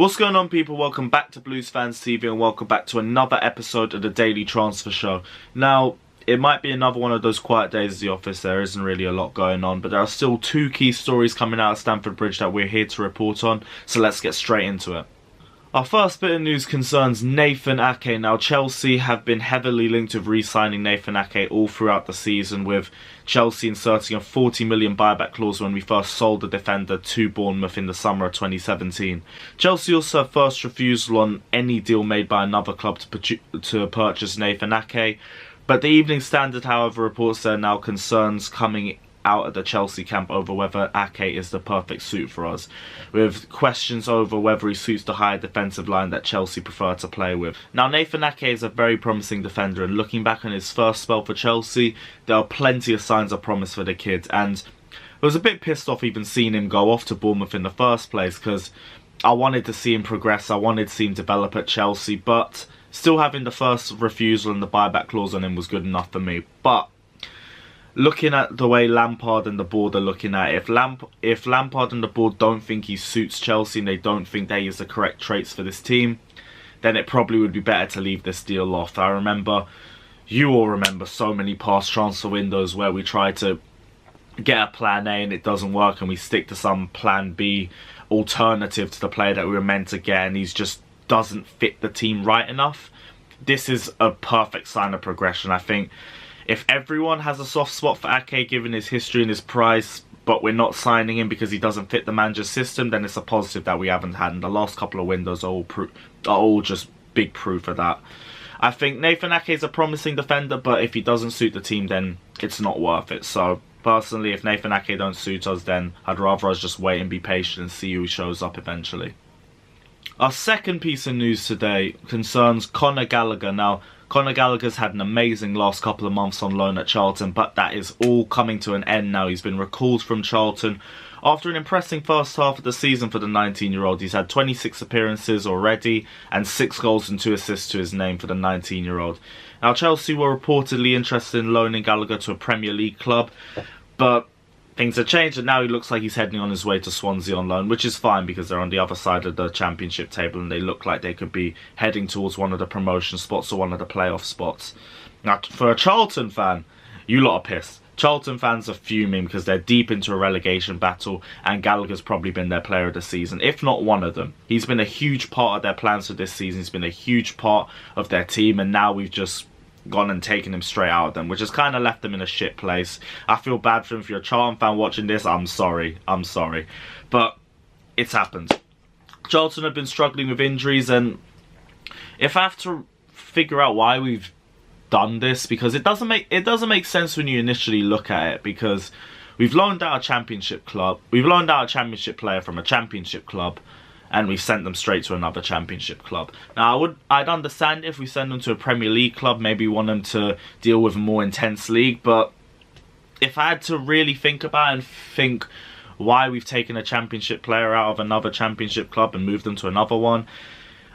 What's going on, people? Welcome back to Blues Fans TV and welcome back to another episode of the Daily Transfer Show. Now, it might be another one of those quiet days at the office. There isn't really a lot going on, but there are still two key stories coming out of Stamford Bridge that we're here to report on, so let's get straight into it. Our first bit of news concerns Nathan Ake. Now, Chelsea have been heavily linked with re-signing Nathan Ake all throughout the season, with Chelsea inserting a £40 million buyback clause when we first sold the defender to Bournemouth in the summer of 2017. Chelsea also have first refusal on any deal made by another club to purchase Nathan Ake. But the Evening Standard, however, reports there are now concerns coming out of the Chelsea camp over whether Ake is the perfect suit for us, with questions over whether he suits the higher defensive line that Chelsea prefer to play with. Now, Nathan Ake is a very promising defender, and looking back on his first spell for Chelsea, there are plenty of signs of promise for the kid, and I was a bit pissed off even seeing him go off to Bournemouth in the first place, because I wanted to see him progress, I wanted to see him develop at Chelsea, but still having the first refusal and the buyback clause on him was good enough for me. But looking at the way Lampard and the board are looking at it, if Lampard and the board don't think he suits Chelsea and they don't think that he has the correct traits for this team, then it probably would be better to leave this deal off. You all remember so many past transfer windows where we try to get a plan A and it doesn't work and we stick to some plan B alternative to the player that we were meant to get and he just doesn't fit the team right enough. This is a perfect sign of progression. I think if everyone has a soft spot for Ake given his history and his price, but we're not signing him because he doesn't fit the manager's system, then it's a positive that we haven't had. And the last couple of windows are all just big proof of that. I think Nathan Ake is a promising defender, but if he doesn't suit the team, then it's not worth it. So personally, if Nathan Ake don't suit us, then I'd rather us just wait and be patient and see who shows up eventually. Our second piece of news today concerns Conor Gallagher. Now, Conor Gallagher's had an amazing last couple of months on loan at Charlton, but that is all coming to an end now. He's been recalled from Charlton after an impressive first half of the season for the 19-year-old. He's had 26 appearances already and 6 goals and 2 assists to his name for the 19-year-old. Now, Chelsea were reportedly interested in loaning Gallagher to a Premier League club, but things have changed and now he looks like he's heading on his way to Swansea on loan, which is fine because they're on the other side of the championship table and they look like they could be heading towards one of the promotion spots or one of the playoff spots. Now, for a Charlton fan, you lot are pissed. Charlton fans are fuming because they're deep into a relegation battle and Gallagher's probably been their player of the season, if not one of them. He's been a huge part of their plans for this season, he's been a huge part of their team, and now we've just gone and taken him straight out of them, which has kind of left them in a shit place. I feel bad for him. If you're a Charlton fan watching this, I'm sorry, but it's happened. Charlton have been struggling with injuries, and if I have to figure out why we've done this, because it doesn't make sense when you initially look at it, because we've loaned out a championship player from a championship club, and we've sent them straight to another championship club. Now, I'd understand if we send them to a Premier League club, maybe we want them to deal with a more intense league, but if I had to really think about it and think why we've taken a championship player out of another championship club and moved them to another one,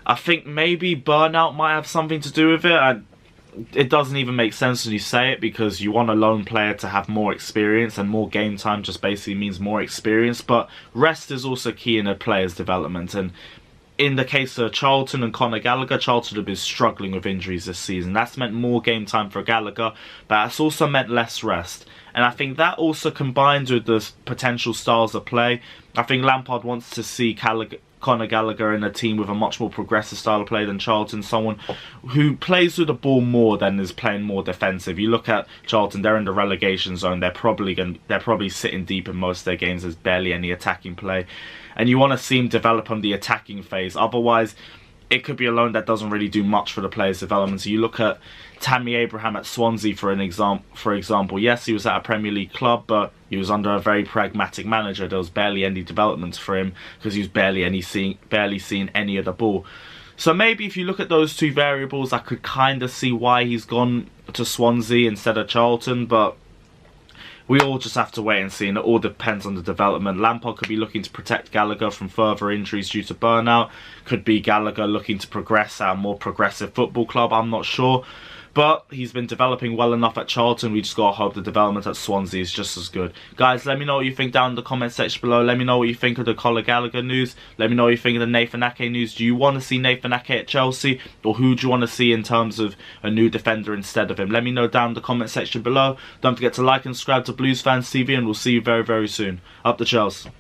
I think maybe burnout might have something to do with it. It doesn't even make sense when you say it, because you want a lone player to have more experience, and more game time just basically means more experience, but rest is also key in a player's development. And in the case of Charlton and Conor Gallagher, Charlton have been struggling with injuries this season. That's meant more game time for Gallagher, but that's also meant less rest. And I think that also combines with the potential styles of play. I think Lampard wants to see Conor Gallagher in a team with a much more progressive style of play than Charlton, someone who plays with the ball more than is playing more defensive. You look at Charlton, they're in the relegation zone, they're probably sitting deep in most of their games, there's barely any attacking play, and you want to see him develop on the attacking phase. Otherwise, it could be a loan that doesn't really do much for the player's development. So you look at Tammy Abraham at Swansea for example. Yes, he was at a Premier League club, but he was under a very pragmatic manager. There was barely any development for him because he was barely seeing any of the ball. So maybe if you look at those two variables, I could kind of see why he's gone to Swansea instead of Charlton, but we all just have to wait and see, and it all depends on the development. Lampard could be looking to protect Gallagher from further injuries due to burnout. Could be Gallagher looking to progress at a more progressive football club, I'm not sure. But he's been developing well enough at Charlton. We just gotta hope the development at Swansea is just as good. Guys, let me know what you think down in the comment section below. Let me know what you think of the Conor Gallagher news. Let me know what you think of the Nathan Ake news. Do you want to see Nathan Ake at Chelsea? Or who do you want to see in terms of a new defender instead of him? Let me know down in the comment section below. Don't forget to like and subscribe to Blues Fans TV, and we'll see you very, very soon. Up the Chelsea.